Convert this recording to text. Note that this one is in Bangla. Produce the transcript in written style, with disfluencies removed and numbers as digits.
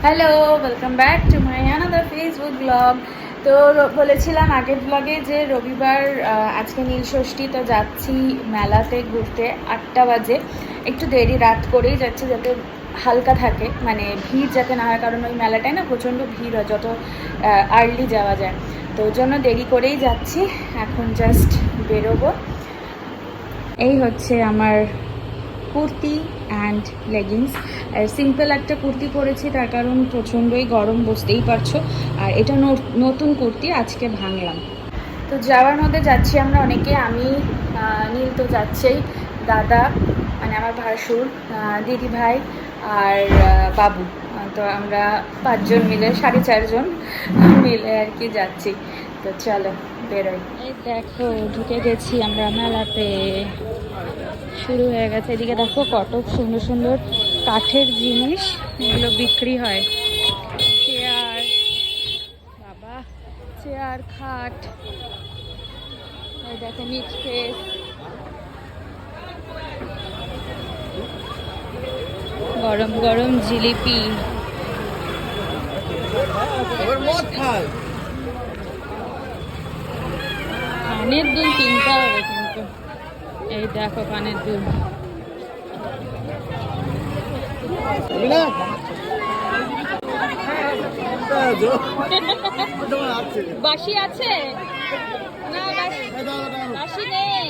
Hello, welcome back to my another Facebook blog. তো বলেছিলাম আগের ব্লগে যে রবিবার আজকে নীলষষ্ঠী, তো যাচ্ছি মেলাতে ঘুরতে 8টা বাজে। একটু দেরি রাত করেই যাচ্ছি যাতে হালকা থাকে, মানে ভিড় যাতে না হয়, কারণ ওই মেলাটায় না প্রচণ্ড ভিড় হয় যত আর্লি যাওয়া যায়। তো ওই জন্য দেরি করেই যাচ্ছি। এখন জাস্ট বেরোবো। এই হচ্ছে আমার কুর্তি অ্যান্ড লেগিংস। আর সিম্পল একটা কুর্তি পরেছি, তার কারণ প্রচণ্ডই গরম, বুঝতেই পারছো। আর এটা নতুন কুর্তি, আজকে ভাঙলাম। তো যাওয়ার মধ্যে যাচ্ছি আমরা অনেকে, আমি নীল তো যাচ্ছেই, দাদা মানে আমার ভাসুর, দিদি ভাই আর বাবু। তো আমরা 5 জন মিলে, 4.5 জন মিলে আর কি যাচ্ছি। তো চলো বেরোই। এই দেখো ঢুকে গেছি আমরা মেলাতে। শুরু হয়ে গেছে। এদিকে দেখো কত সুন্দর সুন্দর কাঠের জিনিস এগুলো বিক্রি হয়। চেয়ার, বাবা, চেয়ার, খাট। দেখো মিটকেস, গরম গরম জিলিপি। কানের দুল কিনতে হবে কিন্তু। এই দেখো কানের দুল। বাঁশি আছে না? বাঁশি নেই।